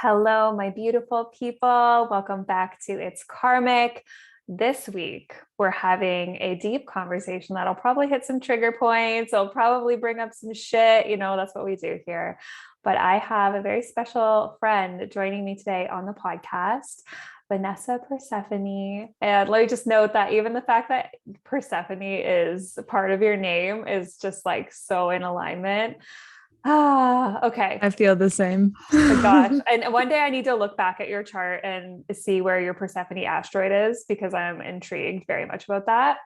Hello, my beautiful people. Welcome back to It's Karmic. This week, we're having a deep conversation that'll probably hit some trigger points. It'll probably bring up some shit. That's what we do here. But I have a very special friend joining me today on the podcast, Vanessa Persephone. And let me just note that even the fact that Persephone is part of your name is just like so in alignment. Okay. I feel the same. Oh my gosh. And one day I need to look back at your chart and see where your Persephone asteroid is because I'm intrigued very much about that.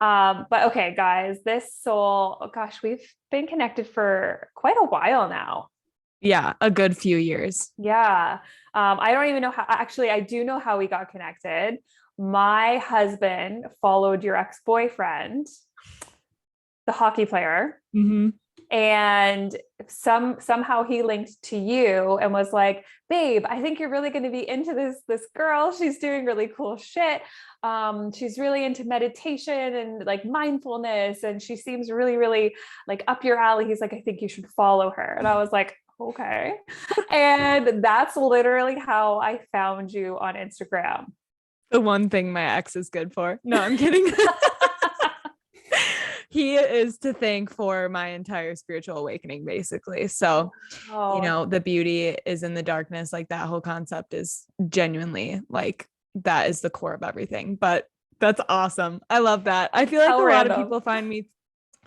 But okay, guys, this soul, oh gosh, we've been connected for quite a while now. Yeah, a good few years. Yeah. I don't even know how, actually, I do know how we got connected. My husband followed your ex-boyfriend, the hockey player. Mm-hmm. And somehow he linked to you and was like, babe, I think you're really going to be into this girl. She's doing really cool shit. She's really into meditation and like mindfulness, and she seems really, really like up your alley. He's like, I think you should follow her. And I was like, okay. And that's literally how I found you on Instagram. The one thing my ex is good for. No, I'm kidding. He is to thank for my entire spiritual awakening, basically. So, the beauty is in the darkness. Like that whole concept is genuinely like that is the core of everything. But that's awesome. I love that. I feel like a lot of people find me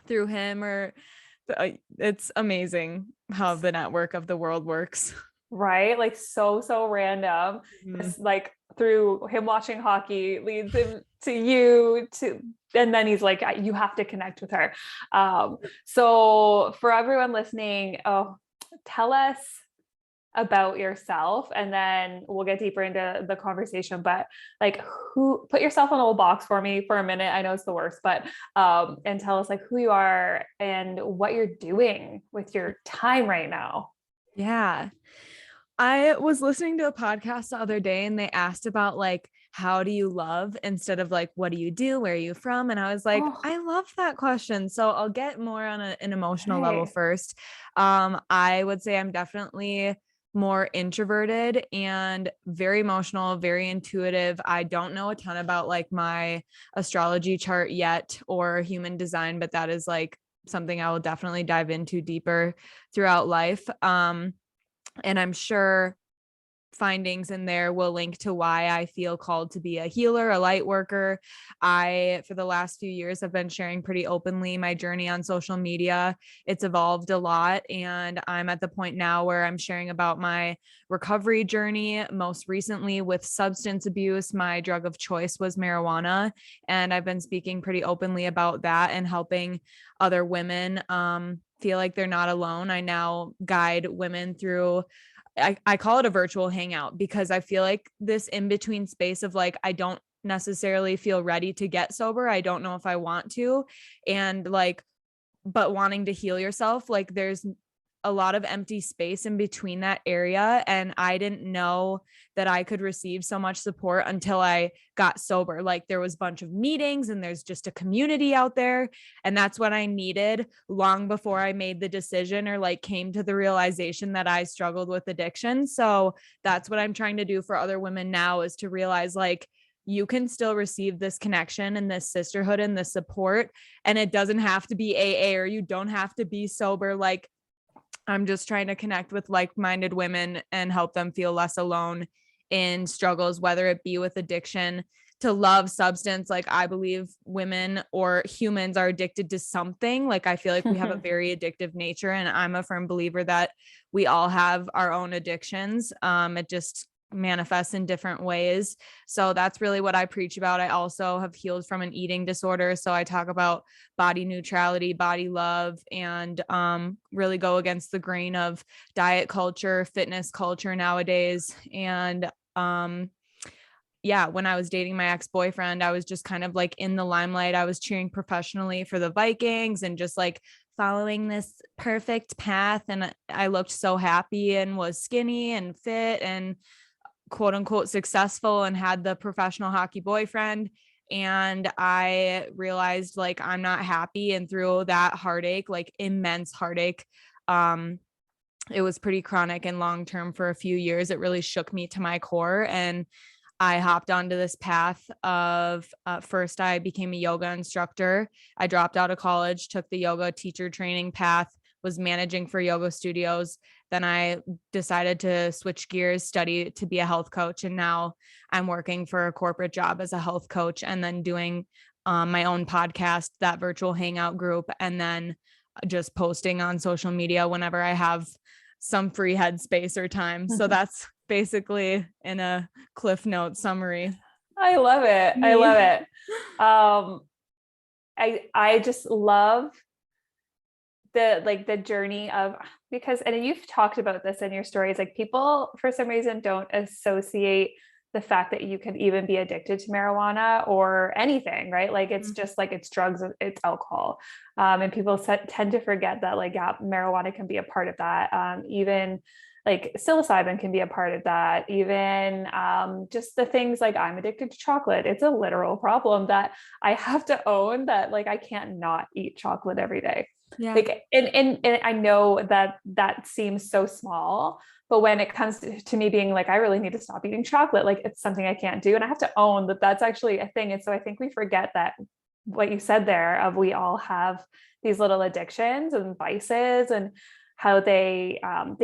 through him, or it's amazing how the network of the world works. Right? Like so random. It's like through him watching hockey leads him to you and then he's like, you have to connect with her. So for everyone listening, tell us about yourself and then we'll get deeper into the conversation. But like, put yourself in a little box for me for a minute. I know it's the worst, but and tell us like who you are and what you're doing with your time right now. Yeah. I was listening to a podcast the other day and they asked about like, how do you love instead of like, what do you do? Where are you from? And I was like, I love that question. So I'll get more on an emotional level first. I would say I'm definitely more introverted and very emotional, very intuitive. I don't know a ton about like my astrology chart yet or human design, but that is like something I will definitely dive into deeper throughout life. And I'm sure findings in there will link to why I feel called to be a healer, a light worker. For the last few years, have been sharing pretty openly my journey on social media. It's evolved a lot. And I'm at the point now where I'm sharing about my recovery journey. Most recently with substance abuse, my drug of choice was marijuana. And I've been speaking pretty openly about that and helping other women feel like they're not alone. I now guide women through I call it a virtual hangout because I feel like this in-between space of like, I don't necessarily feel ready to get sober. I don't know if I want to. And like, but wanting to heal yourself, like there's a lot of empty space in between that area. And I didn't know that I could receive so much support until I got sober. Like there was a bunch of meetings and there's just a community out there. And that's what I needed long before I made the decision or like came to the realization that I struggled with addiction. So that's what I'm trying to do for other women now is to realize like, you can still receive this connection and this sisterhood and this support. And it doesn't have to be AA or you don't have to be sober. Like I'm just trying to connect with like-minded women and help them feel less alone in struggles, whether it be with addiction to love, substance. Like I believe women or humans are addicted to something. Like I feel like we have a very addictive nature and I'm a firm believer that we all have our own addictions. It just manifests in different ways. So that's really what I preach about. I also have healed from an eating disorder. So I talk about body neutrality, body love, and really go against the grain of diet culture, fitness culture nowadays. And yeah, when I was dating my ex-boyfriend, I was just kind of like in the limelight. I was cheering professionally for the Vikings and just like following this perfect path. And I looked so happy and was skinny and fit and quote unquote successful and had the professional hockey boyfriend. And I realized like, I'm not happy. And through that heartache, like immense heartache, it was pretty chronic and long-term for a few years. It really shook me to my core. And I hopped onto this path of first I became a yoga instructor. I dropped out of college, took the yoga teacher training path, was managing for yoga studios. Then I decided to switch gears, study to be a health coach. And now I'm working for a corporate job as a health coach, and then doing my own podcast, that virtual hangout group, and then just posting on social media whenever I have some free headspace or time. So that's basically in a Cliff Note summary. I love it. I love it. I just love the journey of, because, and you've talked about this in your stories, like people for some reason don't associate the fact that you can even be addicted to marijuana or anything, right? Like it's just like it's drugs, it's alcohol. And people tend to forget that, like, yeah, marijuana can be a part of that. Even like psilocybin can be a part of that. Even just the things like I'm addicted to chocolate. It's a literal problem that I have to own, that like I can't not eat chocolate every day. Yeah. Like, and I know that seems so small, but when it comes to me being like, I really need to stop eating chocolate, like it's something I can't do. And I have to own that that's actually a thing. And so I think we forget that what you said there of we all have these little addictions and vices, and how they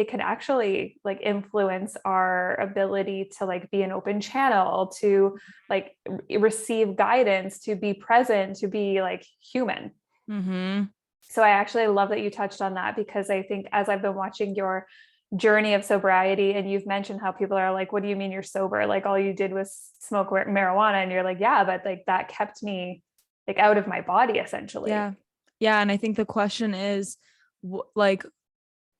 can actually like influence our ability to like be an open channel, to like receive guidance, to be present, to be like human. Mm-hmm. So I actually love that you touched on that, because I think as I've been watching your journey of sobriety, and you've mentioned how people are like, what do you mean you're sober? Like all you did was smoke marijuana. And you're like, yeah, but like that kept me like out of my body essentially. Yeah. Yeah. And I think the question is like,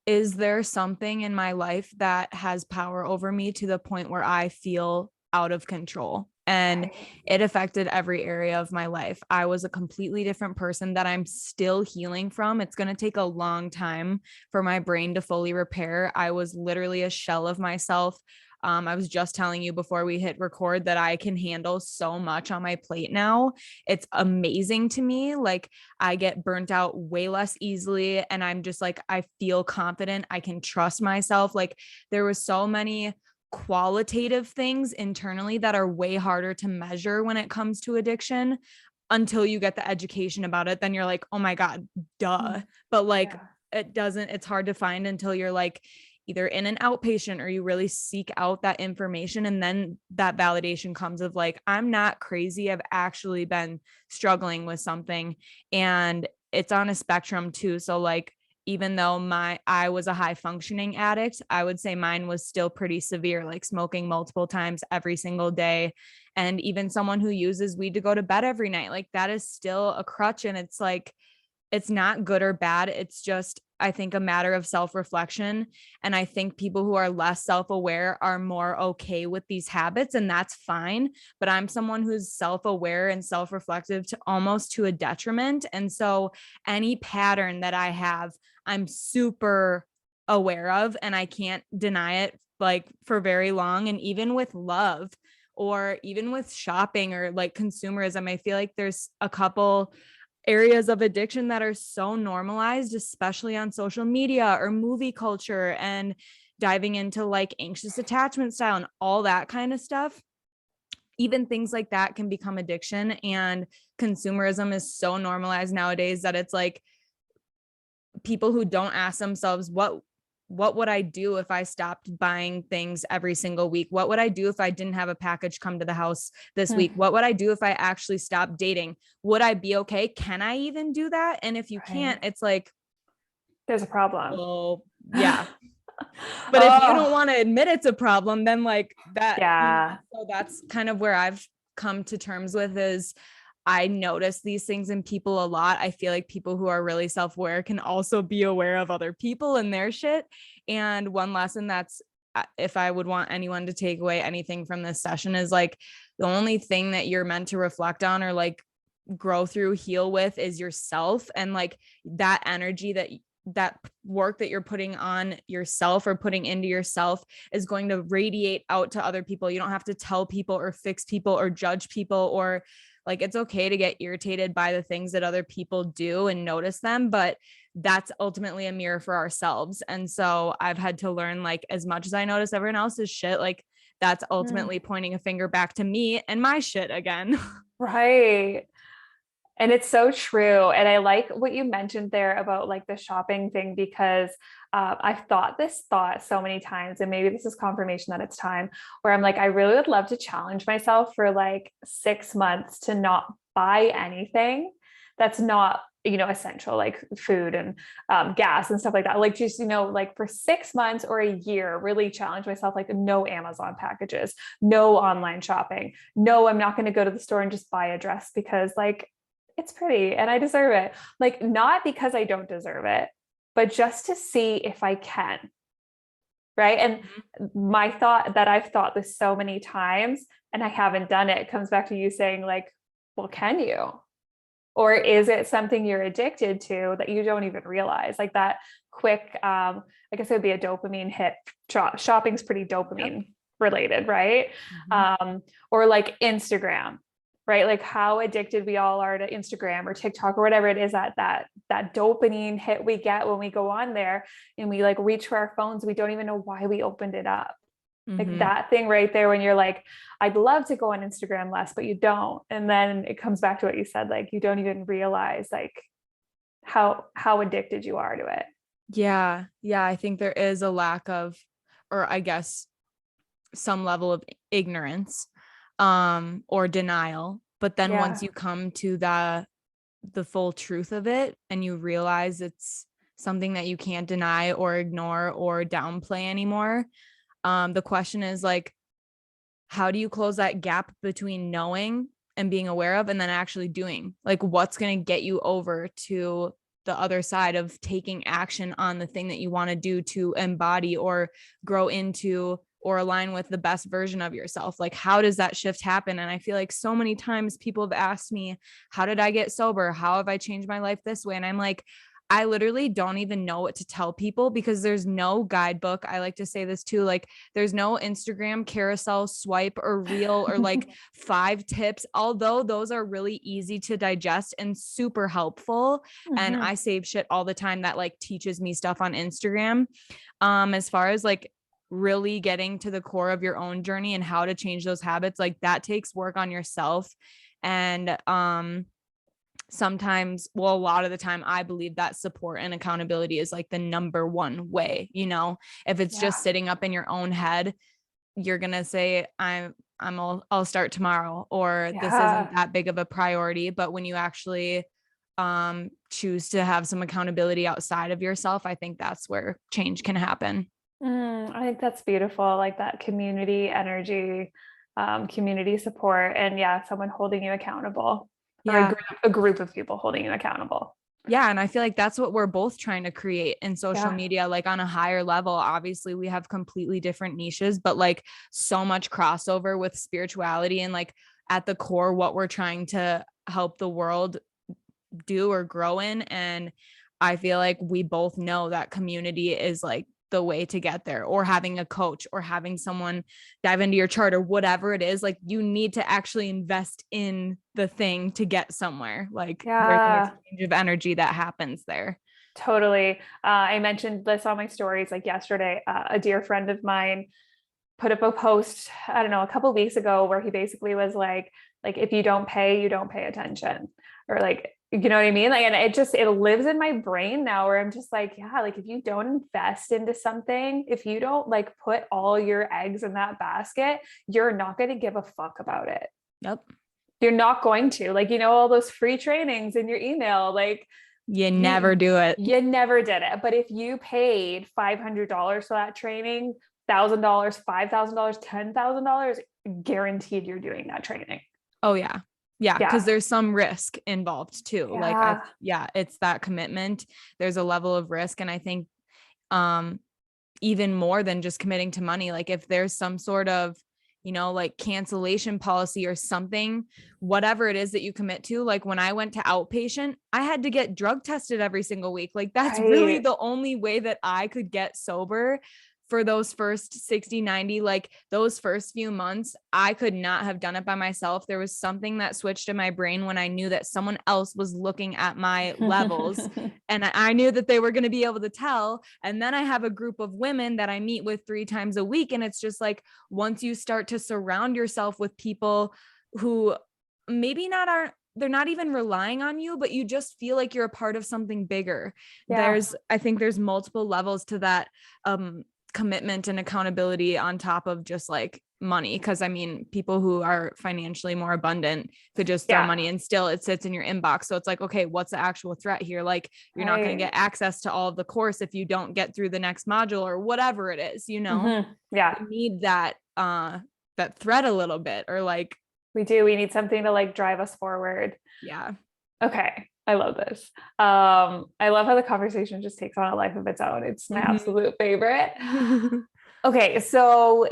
is there something in my life that has power over me to the point where I feel out of control? And it affected every area of my life. I was a completely different person that I'm still healing from. It's going to take a long time for my brain to fully repair. I was literally a shell of myself. I was just telling you before we hit record that I can handle so much on my plate now. It's amazing to me. Like I get burnt out way less easily. And I'm just like, I feel confident. I can trust myself. Like there was so many qualitative things internally that are way harder to measure when it comes to addiction, until you get the education about it. Then you're like, oh my God, duh. But like, it's hard to find until you're like either in an outpatient or you really seek out that information. And then that validation comes of like, I'm not crazy. I've actually been struggling with something, and it's on a spectrum too. So like, even though I was a high functioning addict, I would say mine was still pretty severe, like smoking multiple times every single day. And even someone who uses weed to go to bed every night, like that is still a crutch. And it's like, it's not good or bad. It's just, I think, a matter of self-reflection. And I think people who are less self-aware are more okay with these habits, and that's fine. But I'm someone who's self-aware and self-reflective to almost to a detriment. And so any pattern that I have, I'm super aware of, and I can't deny it like for very long. And even with love, or even with shopping or like consumerism, I feel like there's a couple areas of addiction that are so normalized, especially on social media or movie culture, and diving into like anxious attachment style and all that kind of stuff. Even things like that can become addiction. And consumerism is so normalized nowadays that it's like people who don't ask themselves, what would I do if I stopped buying things every single week? What would I do if I didn't have a package come to the house this week? What would I do if I actually stopped dating? Would I be okay? Can I even do that? And if you can't, it's like, there's a problem. Oh, yeah. But if you don't want to admit it's a problem, then like that, yeah. So that's kind of where I've come to terms with is I notice these things in people a lot. I feel like people who are really self-aware can also be aware of other people and their shit. And one lesson that's, if I would want anyone to take away anything from this session, is like the only thing that you're meant to reflect on or like grow through, heal with, is yourself. And like that energy, that work that you're putting on yourself or putting into yourself is going to radiate out to other people. You don't have to tell people or fix people or judge people, or like, it's okay to get irritated by the things that other people do and notice them, but that's ultimately a mirror for ourselves. And so I've had to learn, like, as much as I notice everyone else's shit, like that's ultimately pointing a finger back to me and my shit again. Right. And it's so true. And I like what you mentioned there about like the shopping thing, because I've thought this thought so many times, and maybe this is confirmation that it's time, where I'm like, I really would love to challenge myself for like 6 months to not buy anything that's not, essential, like food and gas and stuff like that. Like just, like for 6 months or a year, really challenge myself, like no Amazon packages, no online shopping. No, I'm not going to go to the store and just buy a dress because like it's pretty and I deserve it. Like, not because I don't deserve it, but just to see if I can. Right. And my thought that I've thought this so many times and I haven't done it comes back to you saying, like, well, can you? Or is it something you're addicted to that you don't even realize? Like that quick, I guess it would be a dopamine hit. Shopping's pretty dopamine related, right? Or like Instagram, right? Like how addicted we all are to Instagram or TikTok or whatever it is, that dopamine hit we get when we go on there and we like reach for our phones. We don't even know why we opened it up. Like that thing right there when you're like, I'd love to go on Instagram less, but you don't. And then it comes back to what you said, like you don't even realize like how addicted you are to it. Yeah. Yeah. I think there is a lack of, or I guess some level of ignorance, or denial. But then once you come to the full truth of it and you realize it's something that you can't deny or ignore or downplay anymore, the question is like, how do you close that gap between knowing and being aware of and then actually doing? Like, what's going to get you over to the other side of taking action on the thing that you want to do to embody or grow into or align with the best version of yourself? Like, how does that shift happen? And I feel like so many times people have asked me, how did I get sober? How have I changed my life this way? And I'm like, I literally don't even know what to tell people because there's no guidebook. I like to say this too. Like there's no Instagram carousel swipe or reel or like 5 tips, although those are really easy to digest and super helpful. And I save shit all the time that like teaches me stuff on Instagram. As far as like really getting to the core of your own journey and how to change those habits, like that takes work on yourself. And, sometimes, well, a lot of the time I believe that support and accountability is like the number one way. If it's just sitting up in your own head, you're going to say, I'll start tomorrow, or this isn't that big of a priority. But when you actually choose to have some accountability outside of yourself, I think that's where change can happen. I think that's beautiful. Like that community energy, community support, and someone holding you accountable. Or a group of people holding you accountable. Yeah. And I feel like that's what we're both trying to create in social media, like on a higher level. Obviously we have completely different niches, but like so much crossover with spirituality and like at the core, what we're trying to help the world do or grow in. And I feel like we both know that community is like the way to get there, or having a coach or having someone dive into your chart or whatever it is. Like you need to actually invest in the thing to get somewhere. Like there's an exchange of energy that happens there. Totally. I mentioned this on my stories like yesterday. A dear friend of mine put up a post, I don't know, a couple of weeks ago where he basically was like, if you don't pay, you don't pay attention, or like, you know what I mean? Like, and it lives in my brain now where I'm just like, like if you don't invest into something, if you don't like put all your eggs in that basket, you're not going to give a fuck about it. Yep. You're not going to, like, all those free trainings in your email, like you never do it. You never did it. But if you paid $500 for that training, $1,000, $5,000, $10,000, guaranteed you're doing that training. Oh yeah. Yeah. Cause there's some risk involved too. Like, it's that commitment. There's a level of risk. And I think, even more than just committing to money, like if there's some sort of, like cancellation policy or something, whatever it is that you commit to, like when I went to outpatient, I had to get drug tested every single week. Like that's really the only way that I could get sober for those first 60, 90, like those first few months, I could not have done it by myself. There was something that switched in my brain when I knew that someone else was looking at my levels and I knew that they were going to be able to tell. And then I have a group of women that I meet with 3 times a week. And it's just like, once you start to surround yourself with people who maybe they're not even relying on you, but you just feel like you're a part of something bigger. Yeah. I think there's multiple levels to that, commitment and accountability on top of just like money. Cause I mean, people who are financially more abundant could just throw money and still it sits in your inbox. So it's like, okay, what's the actual threat here? Like you're not going to get access to all of the course if you don't get through the next module or whatever it is, you know? Yeah. You need that threat a little bit, or like, we need something to like drive us forward. Yeah. Okay. I love this. I love how the conversation just takes on a life of its own. It's my absolute favorite. Okay. So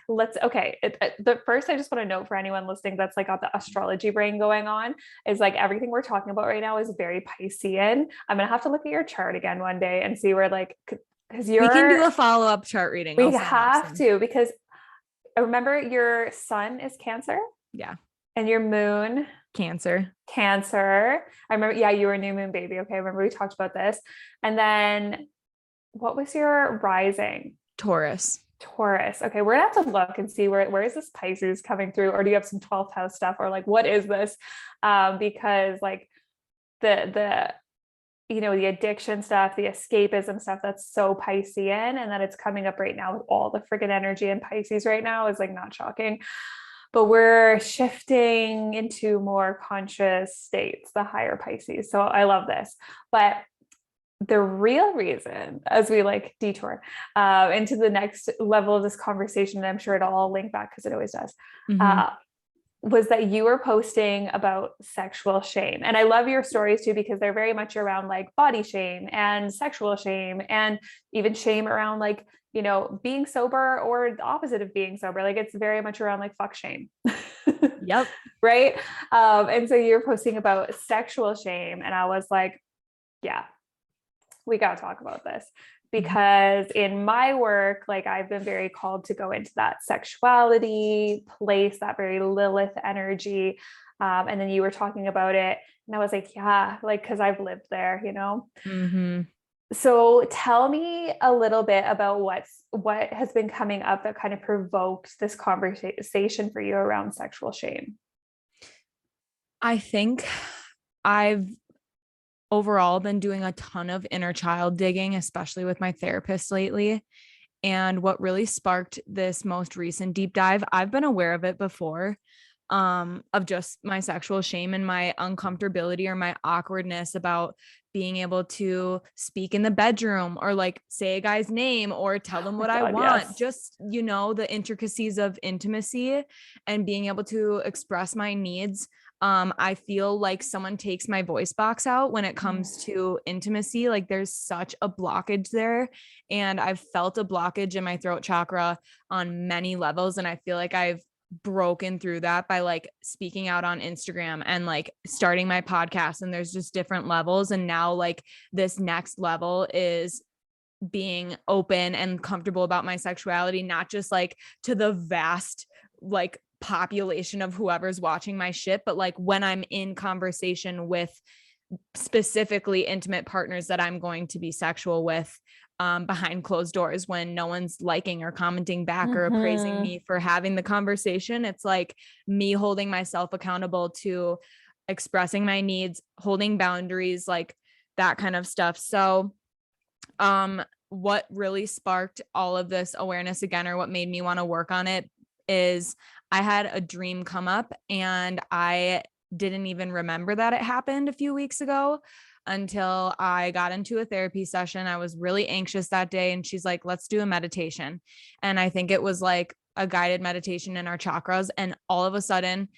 the first, I just want to note for anyone listening that's like got the astrology brain going on, is like everything we're talking about right now is very Piscean. I'm going to have to look at your chart again one day and see where like, because we can do a follow-up chart reading. We have to, because I remember your sun is Cancer. Yeah. And your moon Cancer. I remember, you were a new moon baby. Okay. I remember we talked about this. And then what was your rising? Taurus. Okay. We're gonna have to look and see where is this Pisces coming through, or do you have some 12th house stuff, or like, what is this? Because like the the addiction stuff, the escapism stuff, that's so Piscean, and that it's coming up right now with all the friggin' energy in Pisces right now is like not shocking. But we're shifting into more conscious states, the higher Pisces. So I love this. But the real reason, as we like detour into the next level of this conversation, and I'm sure it'll all link back because it always does, was that you were posting about sexual shame. And I love your stories too, because they're very much around like body shame and sexual shame, and even shame around like, being sober, or the opposite of being sober. Like it's very much around like fuck shame. Yep. Right. And so you're posting about sexual shame. And I was like, yeah, we got to talk about this, because in my work, like I've been very called to go into that sexuality place, that very Lilith energy. And then you were talking about it and I was like, yeah, like, cause I've lived there, So tell me a little bit about what has been coming up that kind of provoked this conversation for you around sexual shame. I think I've overall been doing a ton of inner child digging, especially with my therapist lately. And what really sparked this most recent deep dive, I've been aware of it before, of just my sexual shame and my uncomfortability or my awkwardness about being able to speak in the bedroom, or like say a guy's name, or tell them what I want. Yes. Just, the intricacies of intimacy and being able to express my needs. I feel like someone takes my voice box out when it comes to intimacy. Like there's such a blockage there. And I've felt a blockage in my throat chakra on many levels. And I feel like I've broken through that by like speaking out on Instagram and like starting my podcast. And there's just different levels. And now like this next level is being open and comfortable about my sexuality, not just like to the vast like population of whoever's watching my shit, but like when I'm in conversation with specifically intimate partners that I'm going to be sexual with, behind closed doors, when no one's liking or commenting back or appraising me for having the conversation. It's like me holding myself accountable to expressing my needs, holding boundaries, like that kind of stuff. So, what really sparked all of this awareness again, or what made me want to work on it, is I had a dream come up and I didn't even remember that it happened a few weeks ago until I got into a therapy session. I was really anxious that day and she's like, let's do a meditation. And I think it was like a guided meditation in our chakras. And all of a sudden,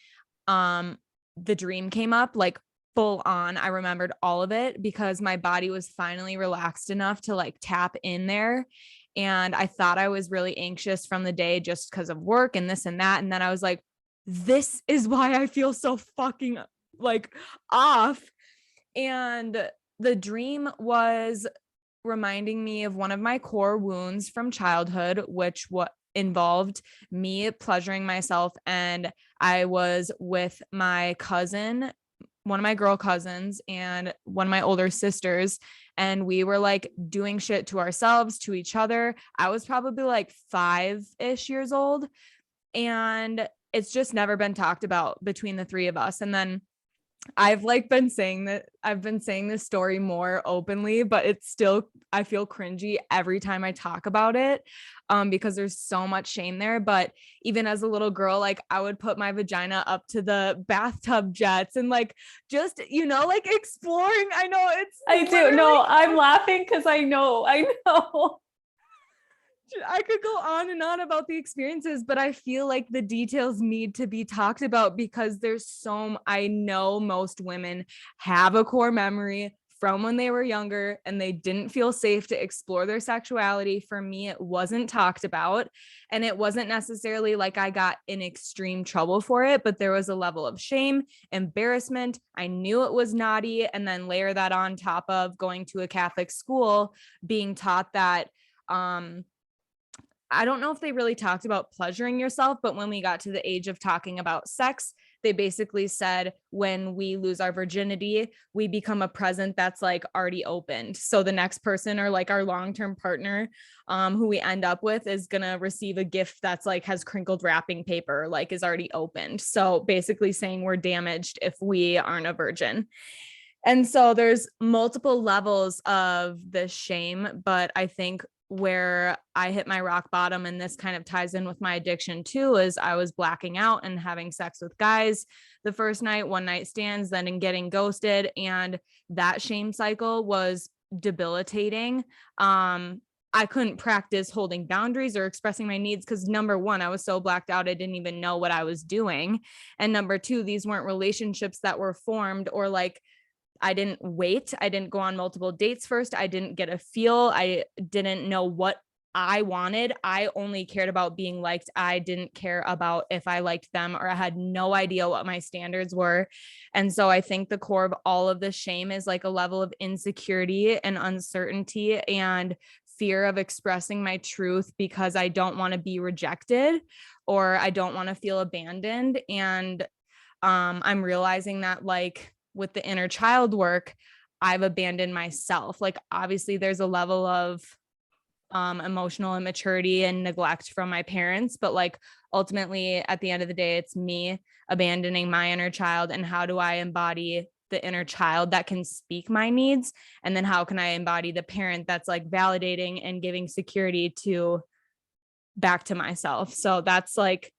the dream came up like full on. I remembered all of it because my body was finally relaxed enough to like tap in there. And I thought I was really anxious from the day just because of work and this and that. And then I was like, this is why I feel so fucking like off. And the dream was reminding me of one of my core wounds from childhood, which involved me pleasuring myself. And I was with my cousin, one of my girl cousins, and one of my older sisters, and we were like doing shit to ourselves, to each other. I was probably like 5-ish years old, and it's just never been talked about between the three of us. And then I've been saying this story more openly, but it's still, I feel cringy every time I talk about it, because there's so much shame there. But even as a little girl, like I would put my vagina up to the bathtub jets and like, just, like exploring. I know I do. No, I'm laughing because I know. I could go on and on about the experiences, but I feel like the details need to be talked about because I know most women have a core memory from when they were younger and they didn't feel safe to explore their sexuality. For me, it wasn't talked about, and it wasn't necessarily like I got in extreme trouble for it, but there was a level of shame, embarrassment. I knew it was naughty. And then layer that on top of going to a Catholic school, being taught that, I don't know if they really talked about pleasuring yourself, but when we got to the age of talking about sex, they basically said when we lose our virginity, we become a present that's like already opened. So the next person, or like our long-term partner, who we end up with, is going to receive a gift that's like has crinkled wrapping paper, like is already opened. So basically saying we're damaged if we aren't a virgin. And so there's multiple levels of the shame, but I think where I hit my rock bottom, and this kind of ties in with my addiction too, is I was blacking out and having sex with guys the first night, one night stands, then in getting ghosted. And that shame cycle was debilitating. I couldn't practice holding boundaries or expressing my needs because number one, I was so blacked out, I didn't even know what I was doing. And number two, these weren't relationships that were formed, or like, I didn't wait. I didn't go on multiple dates first. I didn't get a feel. I didn't know what I wanted. I only cared about being liked. I didn't care about if I liked them, or I had no idea what my standards were. And so I think the core of all of this shame is like a level of insecurity and uncertainty and fear of expressing my truth because I don't want to be rejected, or I don't want to feel abandoned. And I'm realizing that, like, with the inner child work, I've abandoned myself. Like, obviously there's a level of emotional immaturity and neglect from my parents, but like ultimately at the end of the day, it's me abandoning my inner child. And how do I embody the inner child that can speak my needs? And then how can I embody the parent that's like validating and giving security to back to myself? So that's like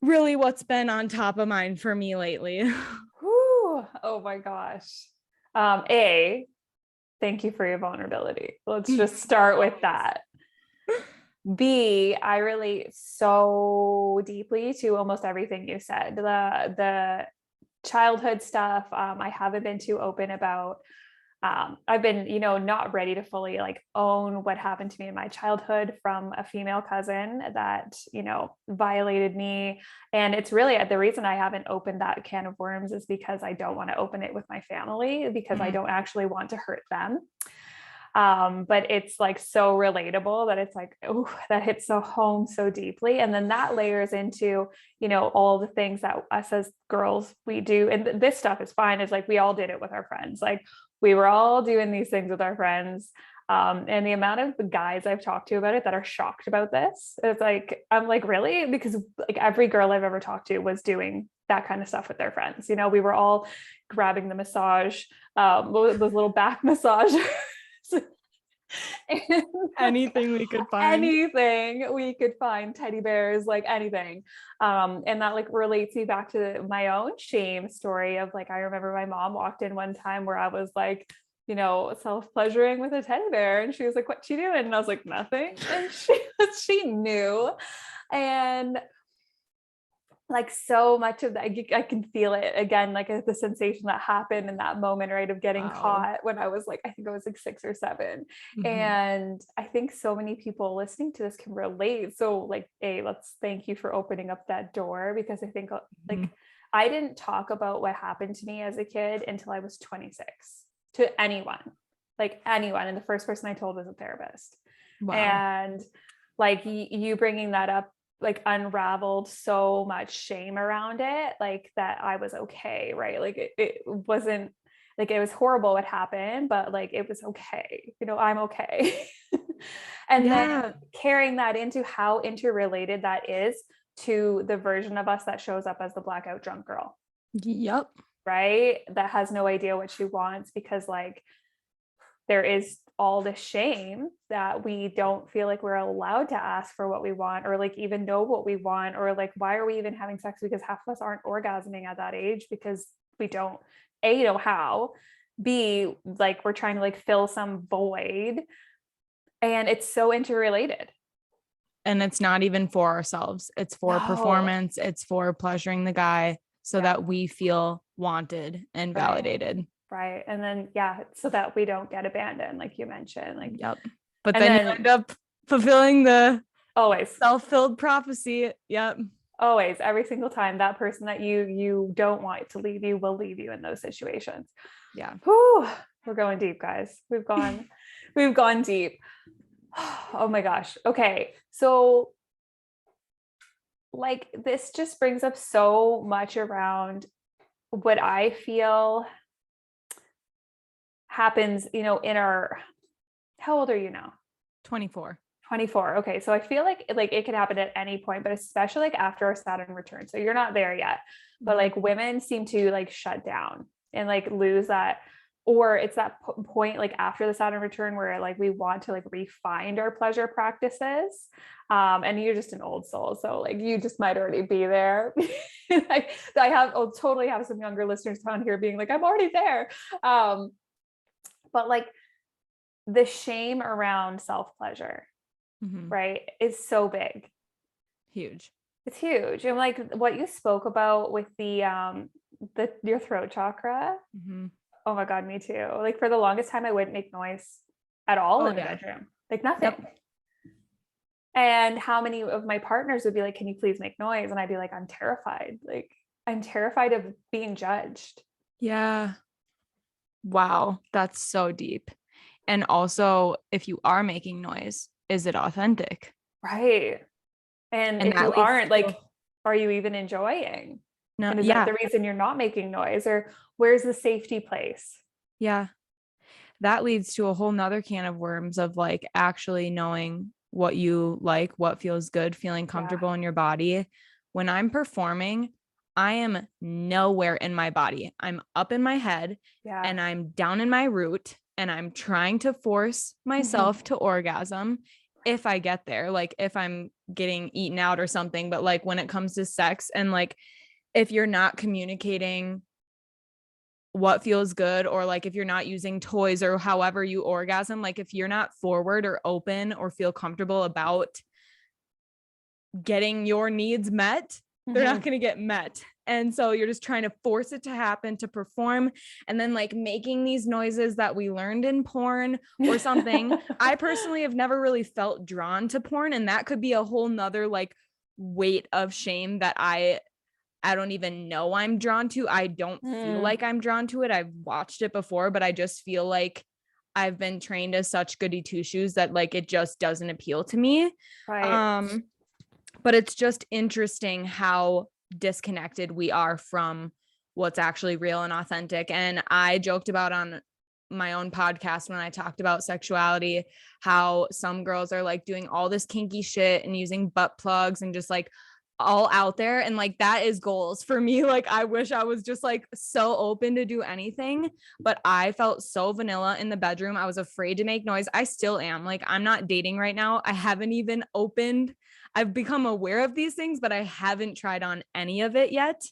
really what's been on top of mind for me lately. Oh my gosh. Thank you for your vulnerability. Let's just start with that. B, I relate so deeply to almost everything you said. The childhood stuff, I haven't been too open about. I've been, not ready to fully like own what happened to me in my childhood from a female cousin that, violated me. And it's really the reason I haven't opened that can of worms is because I don't want to open it with my family, because I don't actually want to hurt them. But it's like so relatable that it's like, oh, that hits so home so deeply. And then that layers into, all the things that us as girls, we do. And this stuff is fine. It's like, we all did it with our friends. Like we were all doing these things with our friends. And the amount of the guys I've talked to about it that are shocked about this, it's like, I'm like, really? Because like every girl I've ever talked to was doing that kind of stuff with their friends. We were all grabbing the massage, those little back massages. Anything we could find, teddy bears, like anything. And that like relates me back to my own shame story of like, I remember my mom walked in one time where I was like, self-pleasuring with a teddy bear, and she was like, "What you doing?" And I was like, "Nothing." And she knew. And like so much of that, I can feel it again, like the sensation that happened in that moment, right, of getting caught when I was like, I think I was like 6 or 7. And I think so many people listening to this can relate. So like, let's thank you for opening up that door, because I think like I didn't talk about what happened to me as a kid until I was 26 to anyone. like anyone. And the first person I told was a therapist. Wow. And like you bringing that up, like unraveled so much shame around it, like that I was okay, right? Like it wasn't like, it was horrible what happened, but like it was okay, you know, I'm okay. And then carrying that into how interrelated that is to the version of us that shows up as the blackout drunk girl. Yep. Right, that has no idea what she wants, because like there is all this shame that we don't feel like we're allowed to ask for what we want, or like even know what we want, or like why are we even having sex, because half of us aren't orgasming at that age because we don't A, know how, B, like we're trying to like fill some void, and it's so interrelated. And it's not even for ourselves, it's for performance, it's for pleasuring the guy so that we feel wanted and validated. Right. And then, so that we don't get abandoned, like you mentioned. Like, yep. But then you end up fulfilling the always self-fulfilled prophecy. Yep. Always, every single time, that person that you don't want to leave you will leave you in those situations. Yeah. Whew, we're going deep, guys. We've gone deep. Oh my gosh. Okay. So like this just brings up so much around what I feel happens, you know, in our, how old are you now? 24. Okay. So I feel like it could happen at any point, but especially like after our Saturn return. So you're not there yet, but like women seem to like shut down and like lose that, or it's that point like after the Saturn return where like we want to like refine our pleasure practices. And you're just an old soul, so like you just might already be there. Like I'll totally have some younger listeners on here being like, I'm already there. But like the shame around self-pleasure, right, is so big. Huge. It's huge. And like what you spoke about with the your throat chakra. Oh my God, me too. Like for the longest time, I wouldn't make noise at all in the bedroom. Like nothing. Yep. And how many of my partners would be like, can you please make noise? And I'd be like, I'm terrified. Like I'm terrified of being judged. Yeah. Wow. That's so deep. And also, if you are making noise, is it authentic? Right. And if you aren't, like, are you even enjoying? No. And is that the reason you're not making noise? Or where's the safety place? Yeah. That leads to a whole nother can of worms of like actually knowing what you like, what feels good, feeling comfortable in your body. When I'm performing, I am nowhere in my body. I'm up in my head and I'm down in my root and I'm trying to force myself to orgasm if I get there, like if I'm getting eaten out or something. But like when it comes to sex and like if you're not communicating what feels good, or like if you're not using toys or however you orgasm, like if you're not forward or open or feel comfortable about getting your needs met, they're not going to get met. And so you're just trying to force it to happen to perform, and then like making these noises that we learned in porn or something. I personally have never really felt drawn to porn, and that could be a whole nother like weight of shame that I don't even know I'm drawn to. I don't feel like I'm drawn to it. I've watched it before, but I just feel like I've been trained as such goody two shoes that like it just doesn't appeal to me. Right. But it's just interesting how disconnected we are from what's actually real and authentic. And I joked about on my own podcast when I talked about sexuality, how some girls are like doing all this kinky shit and using butt plugs and just like all out there. And like, that is goals for me. Like, I wish I was just like so open to do anything, but I felt so vanilla in the bedroom. I was afraid to make noise. I still am. Like, I'm not dating right now. I haven't even opened. I've become aware of these things, but I haven't tried on any of it yet.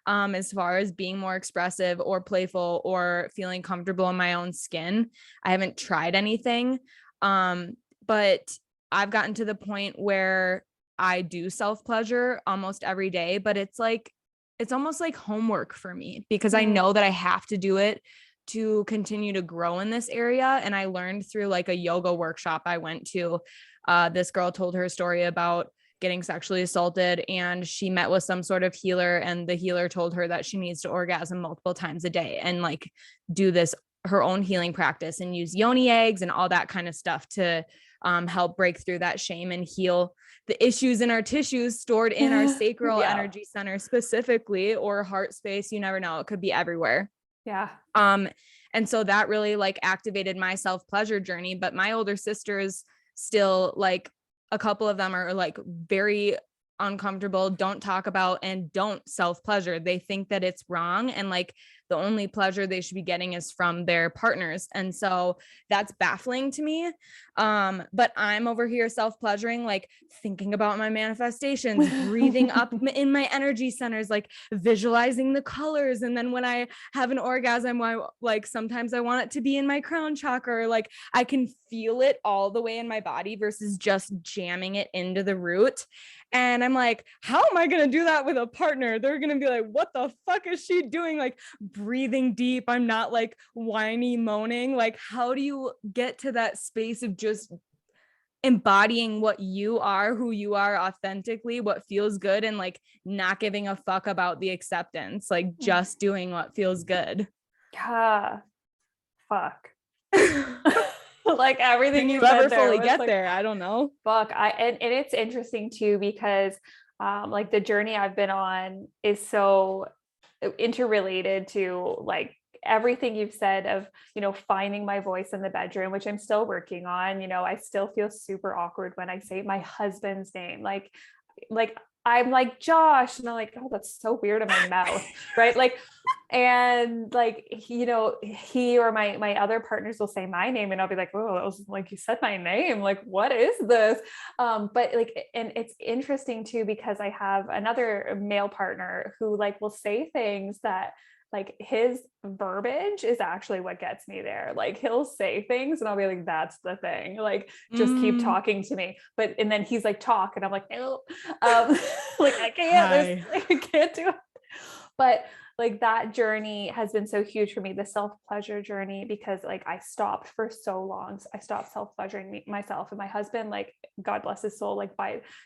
As far as being more expressive or playful or feeling comfortable in my own skin, I haven't tried anything. But I've gotten to the point where I do self-pleasure almost every day, but it's almost like homework for me because I know that I have to do it to continue to grow in this area. And I learned through like a yoga workshop I went to. This girl told her story about getting sexually assaulted, and she met with some sort of healer, and the healer told her that she needs to orgasm multiple times a day and like do this her own healing practice and use yoni eggs and all that kind of stuff to help break through that shame and heal the issues in our tissues stored in our sacral energy center specifically, or heart space. You never know. It could be everywhere. Yeah. And so that really like activated my self-pleasure journey. But my older sisters still, like, a couple of them are like very uncomfortable, don't talk about and don't self-pleasure. They think that it's wrong, and like the only pleasure they should be getting is from their partners. And so that's baffling to me. But I'm over here self-pleasuring, like thinking about my manifestations, breathing up in my energy centers, like visualizing the colors. And then when I have an orgasm, like sometimes I want it to be in my crown chakra, or like I can feel it all the way in my body versus just jamming it into the root. And I'm like, how am I going to do that with a partner? They're going to be like, what the fuck is she doing? Like breathing deep. I'm not like whiny moaning. Like, how do you get to that space of just embodying what you are, who you are authentically, what feels good, and like not giving a fuck about the acceptance, like just doing what feels good? Yeah. Fuck. Like everything you ever fully get like, there, I don't know. Fuck. And it's interesting too, because like the journey I've been on is so interrelated to like everything you've said of, you know, finding my voice in the bedroom, which I'm still working on. You know, I still feel super awkward when I say my husband's name, like I'm like Josh, and I'm like, oh, that's so weird in my mouth, right? Like, and like, you know, he or my other partners will say my name, and I'll be like, oh, that was like, you said my name, like, what is this? But like, and it's interesting too, because I have another male partner who like will say things that like his verbiage is actually what gets me there. Like he'll say things and I'll be like, that's the thing, like just keep talking to me. But and then he's like, talk, and I'm like, no, like I can't do it. But like that journey has been so huge for me, the self-pleasure journey, because like I stopped for so long. I stopped self-pleasuring myself, and my husband, like God bless his soul, like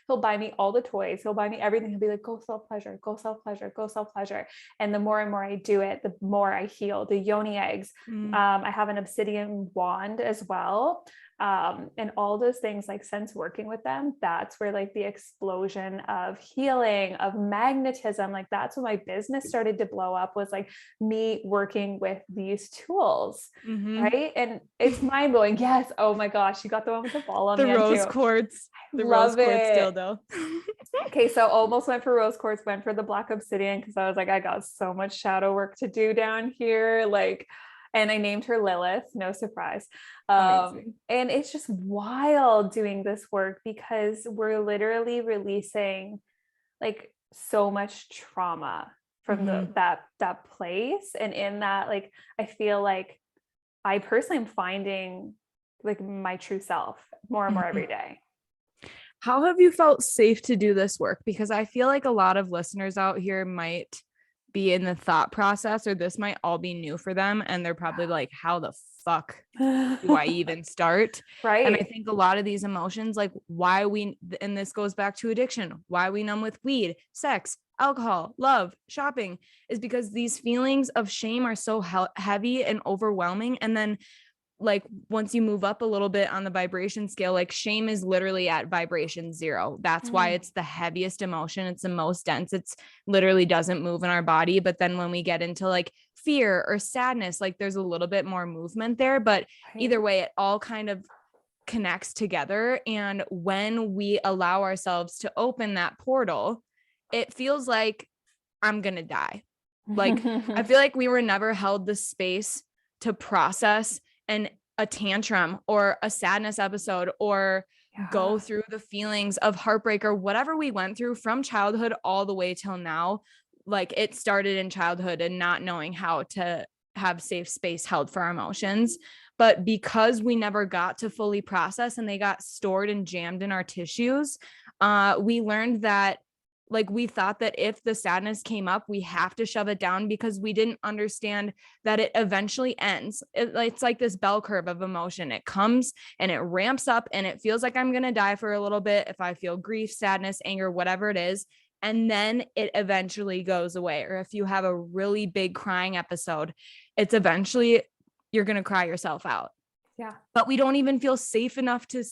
he'll buy me all the toys, he'll buy me everything. He'll be like, go self-pleasure, go self-pleasure, go self-pleasure. And the more and more I do it, the more I heal. The yoni eggs. I have an obsidian wand as well. And all those things, like since working with them, that's where like the explosion of healing, of magnetism, like that's when my business started to blow up, was like me working with these tools. Right. And it's mind blowing. Yes. Oh my gosh. You got the one with the ball on the rose quartz. The rose quartz dildo. Okay. So almost went for rose quartz, went for the black obsidian, because I was like, I got so much shadow work to do down here. Like, and I named her Lilith, no surprise. And it's just wild doing this work, because we're literally releasing like so much trauma from that place. And in that, like, I feel like I personally am finding like my true self more and more every day. How have you felt safe to do this work? Because I feel like a lot of listeners out here might be in the thought process, or this might all be new for them, and they're probably like, how the fuck do I even start? Right. And I think a lot of these emotions, like and this goes back to addiction, why we numb with weed, sex, alcohol, love, shopping, is because these feelings of shame are so heavy and overwhelming. And then like once you move up a little bit on the vibration scale, like shame is literally at vibration 0. That's why it's the heaviest emotion. It's the most dense. It's literally doesn't move in our body. But then when we get into like fear or sadness, like there's a little bit more movement there, but either way, it all kind of connects together. And when we allow ourselves to open that portal, it feels like I'm going to die. Like, I feel like we were never held the space to process and a tantrum or a sadness episode, or go through the feelings of heartbreak or whatever we went through from childhood all the way till now. Like it started in childhood and not knowing how to have safe space held for our emotions. But because we never got to fully process and they got stored and jammed in our tissues, we learned that like we thought that if the sadness came up, we have to shove it down, because we didn't understand that it eventually ends. It's like this bell curve of emotion. It comes and it ramps up and it feels like I'm going to die for a little bit if I feel grief, sadness, anger, whatever it is. And then it eventually goes away. Or if you have a really big crying episode, it's eventually you're going to cry yourself out. Yeah. But we don't even feel safe enough to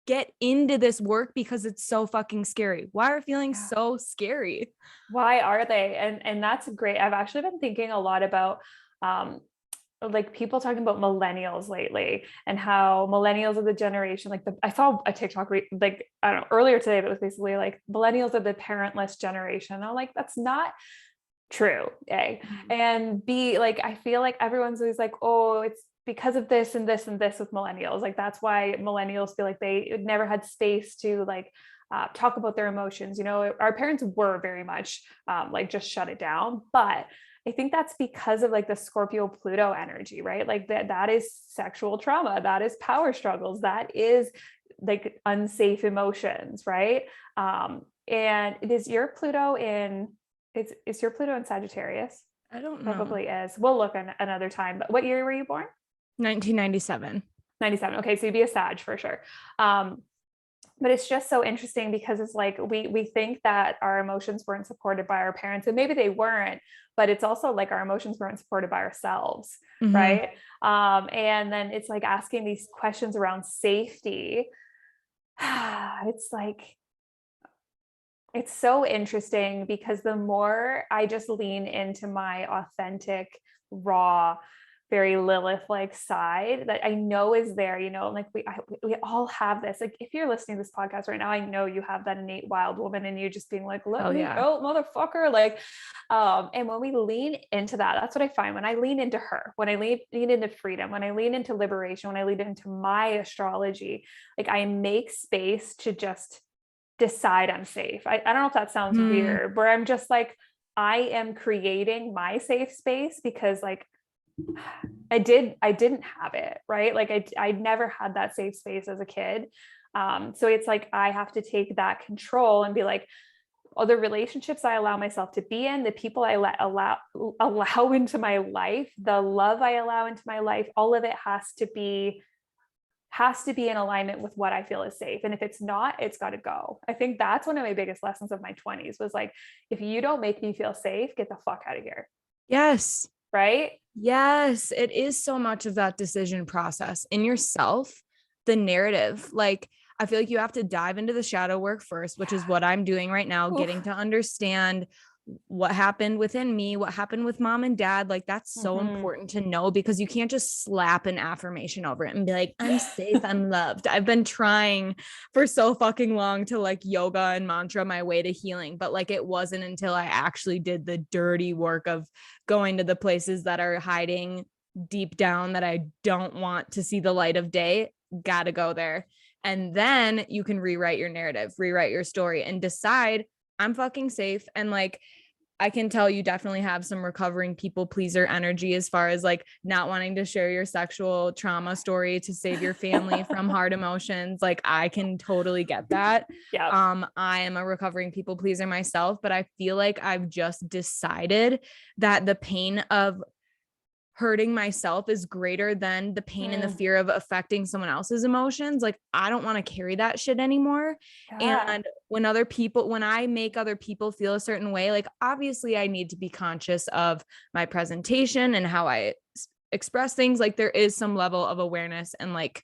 get into this work because it's so fucking scary. Why are feelings so scary? Why are they? And that's great. I've actually been thinking a lot about like people talking about millennials lately and how millennials are the generation, like I saw a TikTok like, I don't know, earlier today, that was basically like millennials are the parentless generation. And I'm like, that's not true. A. And B, like, I feel like everyone's always like, oh, it's because of this and this and this with millennials. Like, that's why millennials feel like they never had space to like talk about their emotions. You know, our parents were very much like just shut it down. But I think that's because of like the Scorpio Pluto energy, right? Like that is sexual trauma, that is power struggles, that is like unsafe emotions, right? And is your Pluto in, is your Pluto in Sagittarius? I don't know. Probably is. We'll look another time. But what year were you born? 1997. 97. Okay, so you'd be a Sag for sure. But it's just so interesting because it's like we think that our emotions weren't supported by our parents, and maybe they weren't, but it's also like our emotions weren't supported by ourselves, right? And then it's like asking these questions around safety. It's like, it's so interesting because the more I just lean into my authentic, raw, very Lilith-like side that I know is there, you know, like we all have this. Like, if you're listening to this podcast right now, I know you have that innate wild woman in you just being like, let me out, motherfucker. Like, and when we lean into that, that's what I find when I lean into her, when I lean into freedom, when I lean into liberation, when I lean into my astrology, like I make space to just decide I'm safe. I don't know if that sounds weird, where I'm just like, I am creating my safe space because like I didn't have it, right? Like I never had that safe space as a kid. So it's like, I have to take that control and be like, oh, the relationships I allow myself to be in, the people I allow into my life, the love I allow into my life, all of it has to be in alignment with what I feel is safe. And if it's not, it's got to go. I think that's one of my biggest lessons of my 20s was like, if you don't make me feel safe, get the fuck out of here. Yes. Right? Yes. It is so much of that decision process in yourself, the narrative. Like, I feel like you have to dive into the shadow work first, which is what I'm doing right now, getting to understand what happened within me, what happened with mom and dad. Like, that's so important to know, because you can't just slap an affirmation over it and be like, I'm safe, I'm loved. I've been trying for so fucking long to like yoga and mantra my way to healing, but like it wasn't until I actually did the dirty work of going to the places that are hiding deep down that I don't want to see the light of day. Gotta go there. And then you can rewrite your narrative, rewrite your story, and decide, I'm fucking safe. And like, I can tell you definitely have some recovering people pleaser energy as far as like not wanting to share your sexual trauma story to save your family from hard emotions. Like, I can totally get that. Yeah. I am a recovering people pleaser myself, but I feel like I've just decided that the pain of hurting myself is greater than the pain and the fear of affecting someone else's emotions. Like, I don't want to carry that shit anymore. And when I make other people feel a certain way, like obviously I need to be conscious of my presentation and how I express things. Like, there is some level of awareness and like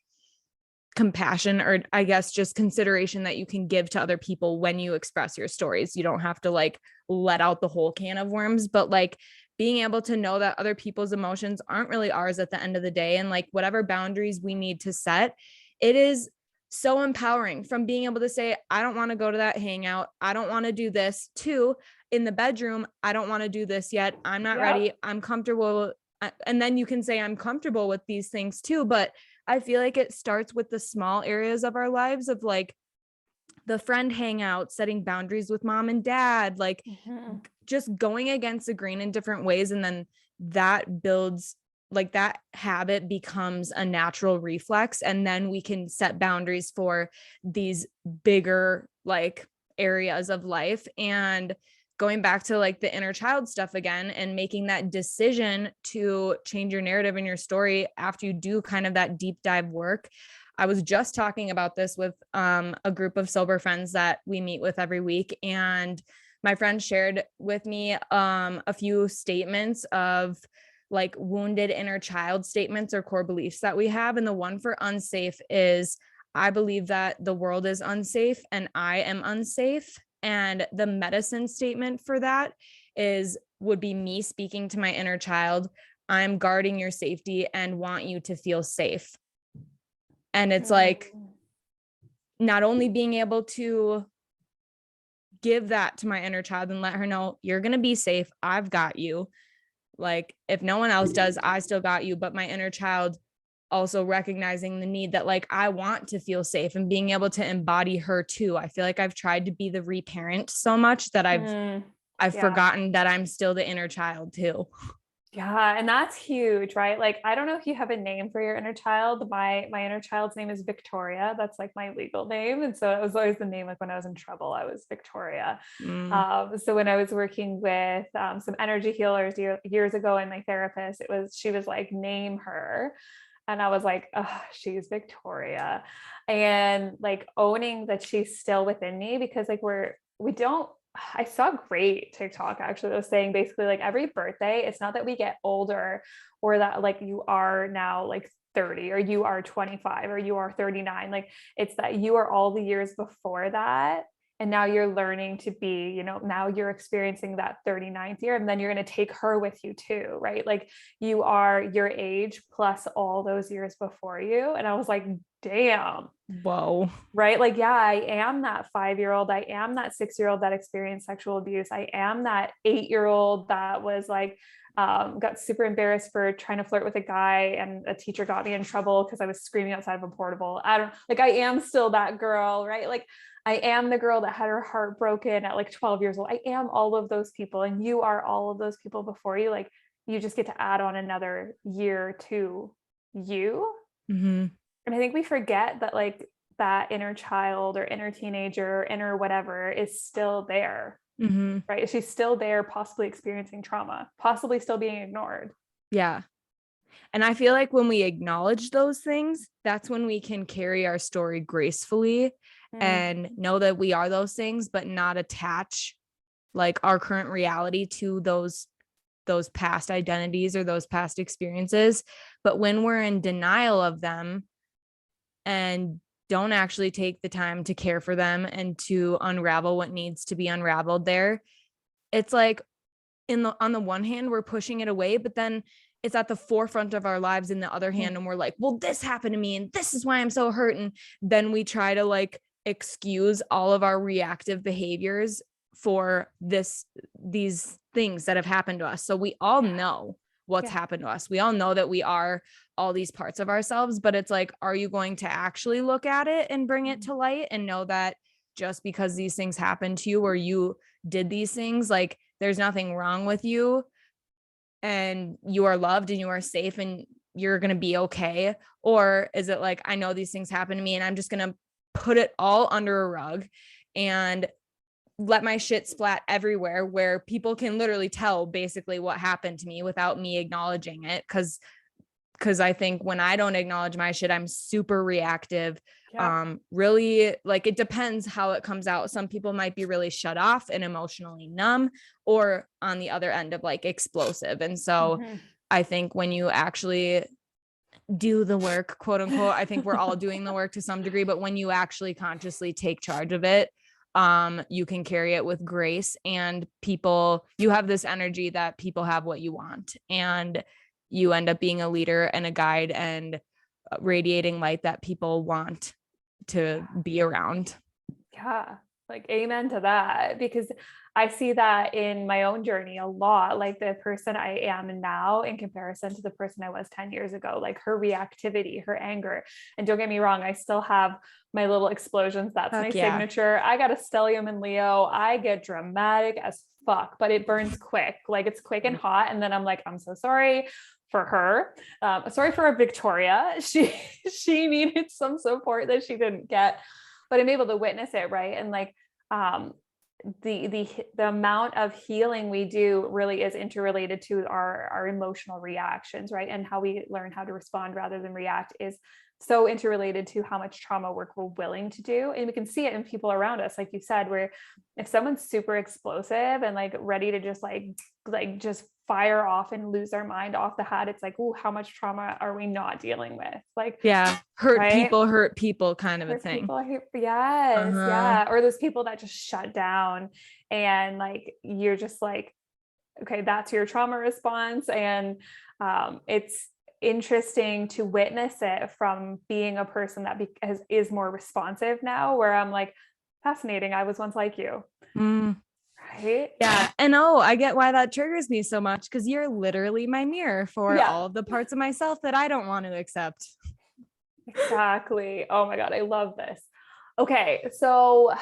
compassion, or I guess just consideration, that you can give to other people when you express your stories. You don't have to like let out the whole can of worms, but like being able to know that other people's emotions aren't really ours at the end of the day, and like whatever boundaries we need to set, it is so empowering. From being able to say, I don't want to go to that hangout, I don't want to do this, to in the bedroom, I don't want to do this yet, I'm not ready, I'm comfortable. And then you can say, I'm comfortable with these things too. But I feel like it starts with the small areas of our lives, of like the friend hangout, setting boundaries with mom and dad, like just going against the grain in different ways. And then that builds, like that habit becomes a natural reflex. And then we can set boundaries for these bigger like areas of life. And going back to like the inner child stuff again, and making that decision to change your narrative and your story after you do kind of that deep dive work. I was just talking about this with a group of sober friends that we meet with every week. And my friend shared with me a few statements of like wounded inner child statements or core beliefs that we have. And the one for unsafe is, I believe that the world is unsafe and I am unsafe. And the medicine statement for that would be me speaking to my inner child. I'm guarding your safety and want you to feel safe. And it's like, not only being able to give that to my inner child and let her know you're going to be safe. I've got you. Like, if no one else does, I still got you. But my inner child also recognizing the need that, like, I want to feel safe and being able to embody her too. I feel like I've tried to be the reparent so much that I've forgotten that I'm still the inner child too. Yeah. And that's huge, right? Like, I don't know if you have a name for your inner child. My inner child's name is Victoria. That's like my legal name. And so it was always the name, like when I was in trouble, I was Victoria. So when I was working with some energy healers years ago, and my therapist, she was like, name her. And I was like, oh, she's Victoria. And like owning that she's still within me, because like I saw a great TikTok actually that was saying basically like every birthday, it's not that we get older or that like you are now like 30 or you are 25 or you are 39. Like it's that you are all the years before that. And now you're learning to be, now you're experiencing that 39th year, and then you're going to take her with you too, right? Like you are your age plus all those years before you. And I was like, damn. Whoa. Right. Like, yeah, I am that 5-year-old. I am that 6-year-old that experienced sexual abuse. I am that 8-year-old that was like, got super embarrassed for trying to flirt with a guy, and a teacher got me in trouble because I was screaming outside of a portable. I am still that girl, right? Like I am the girl that had her heart broken at like 12 years old. I am all of those people, and you are all of those people before you. Like you just get to add on another year to you. Mm-hmm. And I think we forget that like that inner child or inner teenager, inner whatever is still there, right? She's still there, possibly experiencing trauma, possibly still being ignored. Yeah. And I feel like when we acknowledge those things, that's when we can carry our story gracefully and know that we are those things, but not attach like our current reality to those past identities or those past experiences. But when we're in denial of them and don't actually take the time to care for them and to unravel what needs to be unraveled there, it's like on the one hand, we're pushing it away, but then it's at the forefront of our lives in the other hand. And we're like, well, this happened to me and this is why I'm so hurt. And then we try to like excuse all of our reactive behaviors for these things that have happened to us. So we all know what's happened to us. We all know that we are all these parts of ourselves, but it's like, are you going to actually look at it and bring it to light and know that just because these things happened to you or you did these things, like there's nothing wrong with you and you are loved and you are safe and you're going to be okay? Or is it like, I know these things happen to me and I'm just going to put it all under a rug and let my shit splat everywhere where people can literally tell basically what happened to me without me acknowledging it? Because I think when I don't acknowledge my shit, I'm super reactive. Really, like, it depends how it comes out. Some people might be really shut off and emotionally numb, or on the other end of like explosive. And so I think when you actually do the work, quote unquote, I think we're all doing the work to some degree, but when you actually consciously take charge of it, you can carry it with grace, and you have this energy that people have what you want, and you end up being a leader and a guide and radiating light that people want to be around. Yeah. Like amen to that, because I see that in my own journey a lot, like the person I am now in comparison to the person I was 10 years ago, like her reactivity, her anger. And don't get me wrong, I still have my little explosions. That's my signature. I got a stellium in Leo. I get dramatic as fuck, but it burns quick. Like it's quick and hot. And then I'm like, I'm so sorry for her. Sorry for Victoria. She needed some support that she didn't get, but I'm able to witness it. Right. And like, the amount of healing we do really is interrelated to our emotional reactions, right? And how we learn how to respond rather than react is so interrelated to how much trauma work we're willing to do. And we can see it in people around us. Like you said, where if someone's super explosive and like ready to just like just fire off and lose our mind off the hat. It's like, oh, how much trauma are we not dealing with? Like, yeah, hurt right? people kind of a Hurt thing. people, yes, yeah. Or those people that just shut down, and like, you're just like, okay, that's your trauma response. And it's interesting to witness it from being a person that is more responsive now, where I'm like, fascinating, I was once like you. Right? Yeah. And I get why that triggers me so much, because you're literally my mirror for all of the parts of myself that I don't want to accept. Exactly. Oh my God, I love this. Okay, so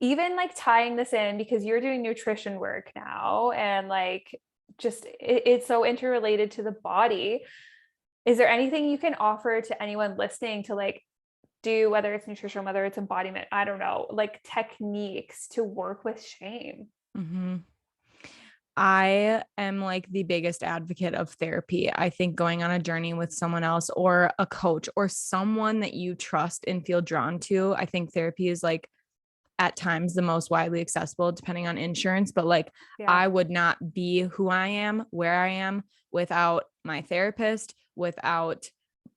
even like tying this in, because you're doing nutrition work now, and like, just it's so interrelated to the body. Is there anything you can offer to anyone listening to like do, whether it's nutrition, whether it's embodiment, I don't know, like techniques to work with shame? I am like the biggest advocate of therapy. I think going on a journey with someone else, or a coach, or someone that you trust and feel drawn to. I think therapy is like at times the most widely accessible, depending on insurance. But like, I would not be who I am, where I am, without my therapist, without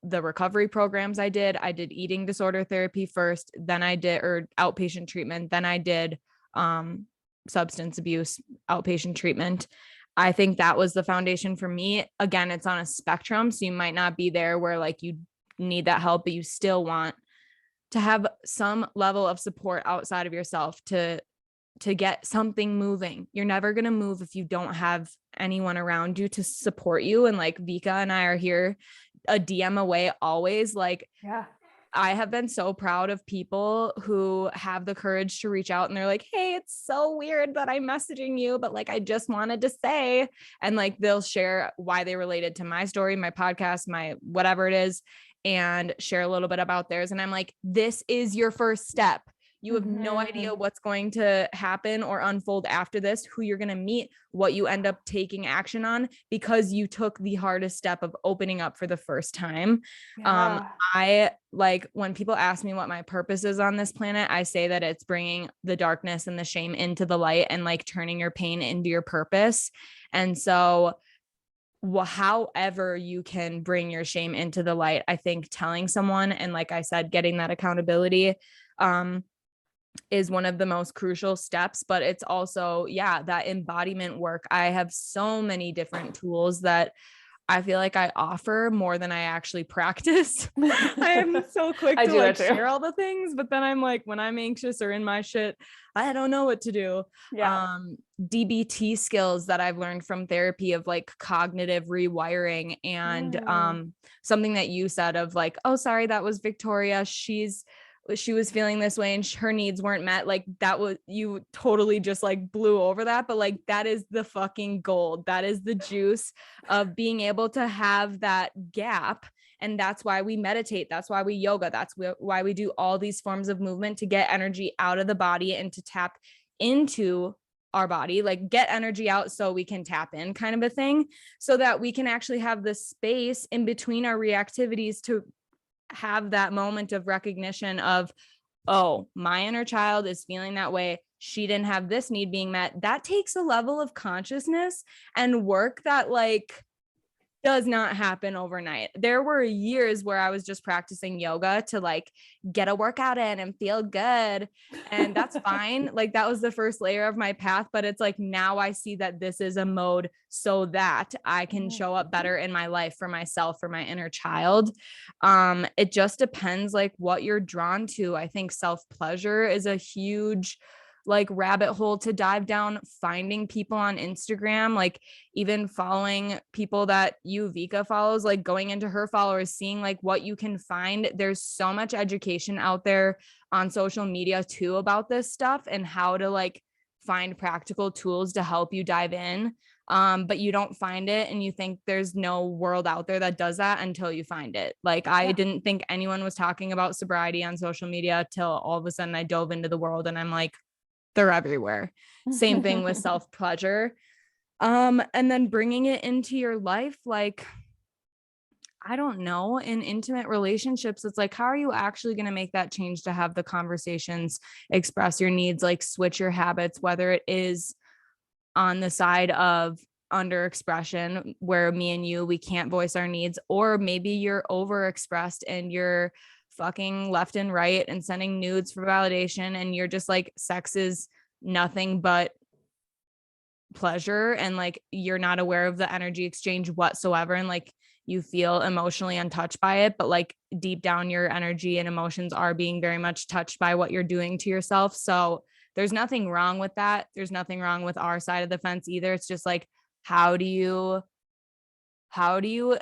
the recovery programs I did. I did eating disorder therapy first, then I did, or outpatient treatment, then I did substance abuse outpatient treatment. I think that was the foundation for me. Again, it's on a spectrum, so you might not be there where like you need that help, but you still want to have some level of support outside of yourself to get something moving. You're never going to move if you don't have anyone around you to support you. And like Vika and I are here a DM away always. Like, I have been so proud of people who have the courage to reach out and they're like, hey, it's so weird that I'm messaging you, but like, I just wanted to say, and like, they'll share why they related to my story, my podcast, my whatever it is, and share a little bit about theirs. And I'm like, this is your first step. You have no idea what's going to happen or unfold after this, who you're going to meet, what you end up taking action on, because you took the hardest step of opening up for the first time. I like, when people ask me what my purpose is on this planet, I say that it's bringing the darkness and the shame into the light, and like turning your pain into your purpose. And so however you can bring your shame into the light, I think telling someone, and like I said, getting that accountability, is one of the most crucial steps. But it's also, that embodiment work. I have so many different tools that I feel like I offer more than I actually practice. I am so quick to like share all the things, but then I'm like, when I'm anxious or in my shit, I don't know what to do. DBT skills that I've learned from therapy, of like cognitive rewiring, and something that you said of like, oh, sorry, that was Victoria. She was feeling this way and her needs weren't met. Like, that was, you totally just like blew over that. But like, that is the fucking gold. That is the juice of being able to have that gap. And that's why we meditate. That's why we yoga. That's why we do all these forms of movement, to get energy out of the body and to tap into our body, like get energy out so we can tap in, kind of a thing, so that we can actually have the space in between our reactivities to have that moment of recognition of, oh, my inner child is feeling that way. She didn't have this need being met. That takes a level of consciousness and work that like does not happen overnight. There were years where I was just practicing yoga to like get a workout in and feel good. And that's fine. Like, that was the first layer of my path. But it's like, now I see that this is a mode so that I can show up better in my life for myself, for my inner child. It just depends like what you're drawn to. I think self-pleasure is a huge like rabbit hole to dive down. Finding people on Instagram, like even following people that Vika follows, like going into her followers, seeing like what you can find. There's so much education out there on social media too about this stuff, and how to like find practical tools to help you dive in. But you don't find it, and you think there's no world out there that does that until you find it. Like, I didn't think anyone was talking about sobriety on social media till all of a sudden I dove into the world, and I'm like, they're everywhere. Same thing with self-pleasure. And then bringing it into your life, like, I don't know, in intimate relationships, it's like, how are you actually going to make that change to have the conversations, express your needs, like switch your habits, whether it is on the side of under expression where me and you, we can't voice our needs, or maybe you're overexpressed and you're fucking left and right and sending nudes for validation, and you're just like, sex is nothing but pleasure, and like you're not aware of the energy exchange whatsoever, and like you feel emotionally untouched by it, but like deep down your energy and emotions are being very much touched by what you're doing to yourself. So there's nothing wrong with that. There's nothing wrong with our side of the fence either. It's just like, how do you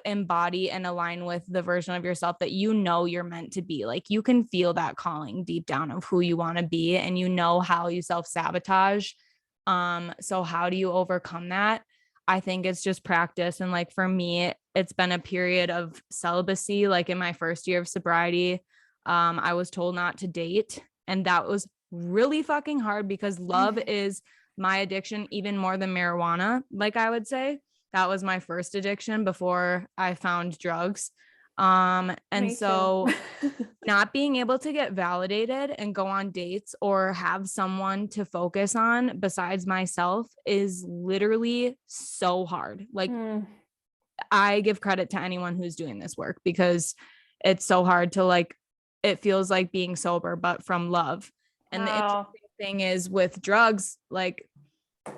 embody and align with the version of yourself that you know you're meant to be? Like, you can feel that calling deep down of who you want to be, and you know how you self-sabotage. So how do you overcome that? I think it's just practice. And like for me, it's been a period of celibacy. Like in my first year of sobriety, I was told not to date, and that was really fucking hard because love is my addiction even more than marijuana. Like, I would say that was my first addiction before I found drugs. And so not being able to get validated and go on dates or have someone to focus on besides myself is literally so hard. Like, I give credit to anyone who's doing this work because it's so hard to, like, it feels like being sober, but from love. And the interesting thing is with drugs, like,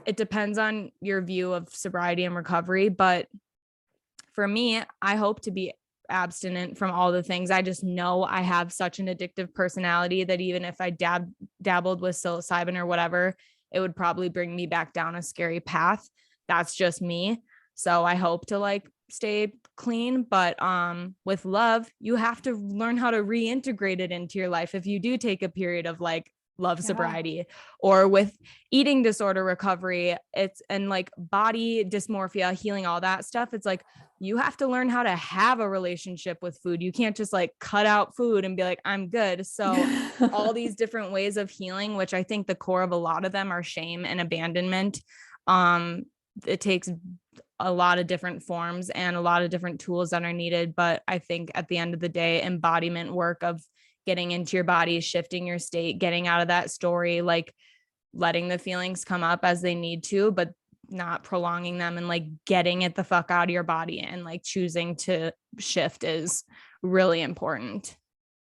it depends on your view of sobriety and recovery. But for me, I hope to be abstinent from all the things. I just know I have such an addictive personality that even if I dabbled with psilocybin or whatever, it would probably bring me back down a scary path. That's just me. So I hope to like stay clean, but with love, you have to learn how to reintegrate it into your life if you do take a period of like love sobriety. Or with eating disorder recovery, it's, and like body dysmorphia, healing, all that stuff, it's like you have to learn how to have a relationship with food. You can't just like cut out food and be like, I'm good. So all these different ways of healing, which I think the core of a lot of them are shame and abandonment. It takes a lot of different forms and a lot of different tools that are needed. But I think at the end of the day, embodiment work of getting into your body, shifting your state, getting out of that story, like letting the feelings come up as they need to, but not prolonging them, and like getting it the fuck out of your body and like choosing to shift is really important.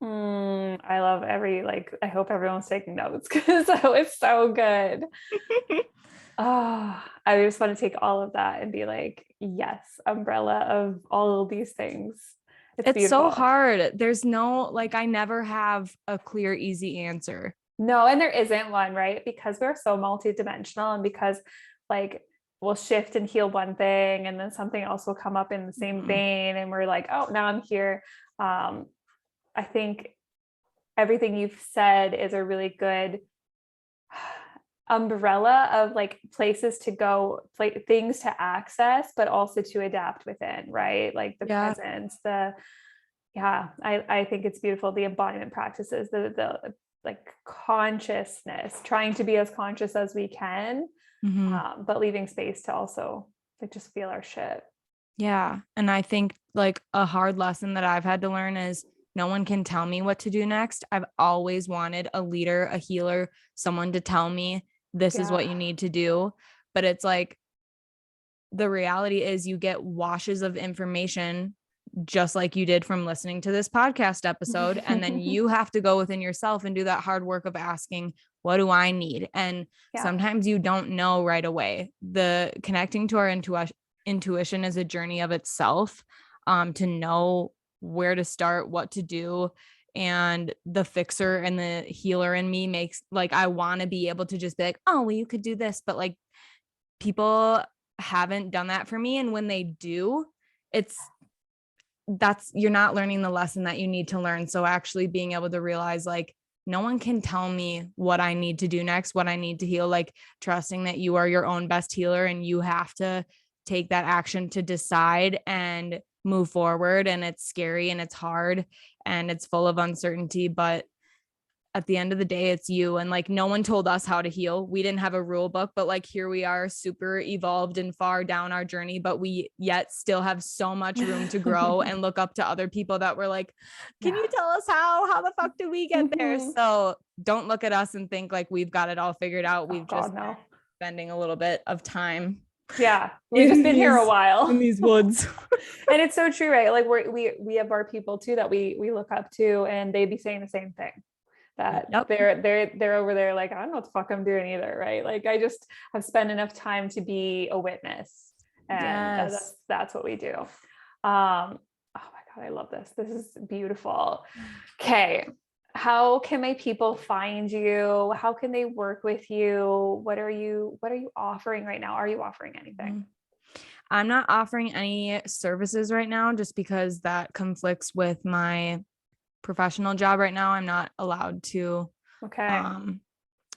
I love I hope everyone's taking notes because it's so good. I just want to take all of that and be like, yes, umbrella of all of these things. It's so hard. There's no, like, I never have a clear, easy answer. No, and there isn't one, right? Because we're so multidimensional, and because like we'll shift and heal one thing and then something else will come up in the same vein and we're like, oh, now I'm here. I think everything you've said is a really good umbrella of like places to go, things to access, but also to adapt within, right? Like the presence, I think it's beautiful. The embodiment practices, the like consciousness, trying to be as conscious as we can, but leaving space to also like just feel our shit. Yeah. And I think like a hard lesson that I've had to learn is no one can tell me what to do next. I've always wanted a leader, a healer, someone to tell me this is what you need to do. But it's like, the reality is you get washes of information just like you did from listening to this podcast episode. And then you have to go within yourself and do that hard work of asking, what do I need? And sometimes you don't know right away. The connecting to our intuition is a journey of itself, to know where to start, what to do. And the fixer and the healer in me makes like, I want to be able to just be like, oh, well, you could do this. But like, people haven't done that for me. And when they do, you're not learning the lesson that you need to learn. So actually being able to realize like, no one can tell me what I need to do next, what I need to heal, like trusting that you are your own best healer and you have to take that action to decide and move forward. And it's scary and it's hard and it's full of uncertainty, but at the end of the day, it's you. And like, no one told us how to heal. We didn't have a rule book, but like, here we are, super evolved and far down our journey, but we yet still have so much room to grow and look up to other people that were like, can you tell us how the fuck did we get there? So don't look at us and think like we've got it all figured out. We've spending a little bit of time. Yeah. We've just been here a while in these woods. And it's so true, right? Like we have our people too that we look up to, and they'd be saying the same thing, that they're over there like, I don't know what the fuck I'm doing either, right? Like I just have spent enough time to be a witness, and that's what we do. Oh my God, I love this. This is beautiful. Okay. How can my people find you? How can they work with you? What are you offering right now? Are you offering anything? I'm not offering any services right now just because that conflicts with my professional job right now. I'm not allowed to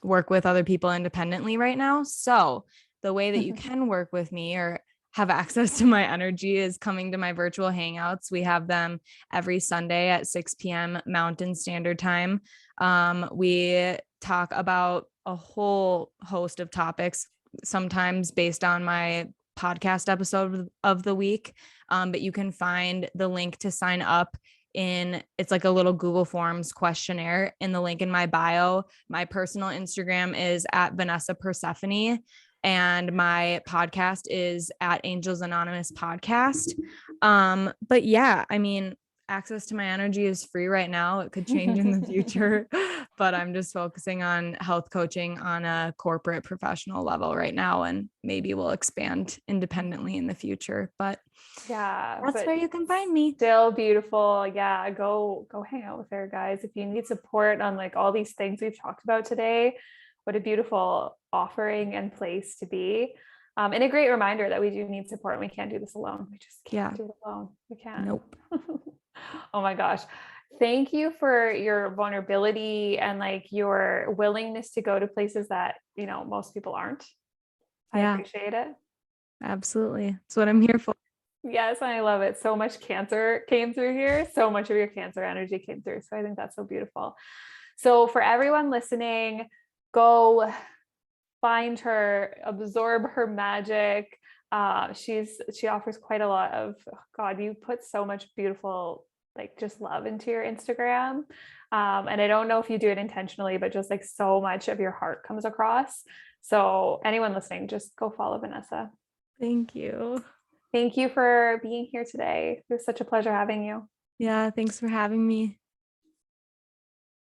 work with other people independently right now. So the way that you can work with me or have access to my energy is coming to my virtual hangouts. We have them every Sunday at 6 p.m. Mountain Standard Time. We talk about a whole host of topics, sometimes based on my podcast episode of the week. But you can find the link to sign up it's like a little Google Forms questionnaire in the link in my bio. My personal Instagram is at Vanessa Persephone, and my podcast is at Angels Anonymous Podcast. But yeah, I mean, access to my energy is free right now. It could change in the future, but I'm just focusing on health coaching on a corporate professional level right now, and maybe we'll expand independently in the future. But yeah, that's where you can find me. Still beautiful. Yeah, go hang out with her, guys. If you need support on like all these things we've talked about today, what a beautiful offering and place to be. And a great reminder that we do need support, and we can't do this alone. We just can't do it alone. We can't. Nope. Oh my gosh. Thank you for your vulnerability and like your willingness to go to places that, most people aren't. I appreciate it. Absolutely. That's what I'm here for. Yes, I love it. So much Cancer came through here. So much of your Cancer energy came through. So I think that's so beautiful. So for everyone listening, go find her, absorb her magic. She offers quite a lot of, God, you put so much beautiful, like just love into your Instagram. And I don't know if you do it intentionally, but just like so much of your heart comes across. So anyone listening, just go follow Vanessa. Thank you. Thank you for being here today. It was such a pleasure having you. Yeah, thanks for having me.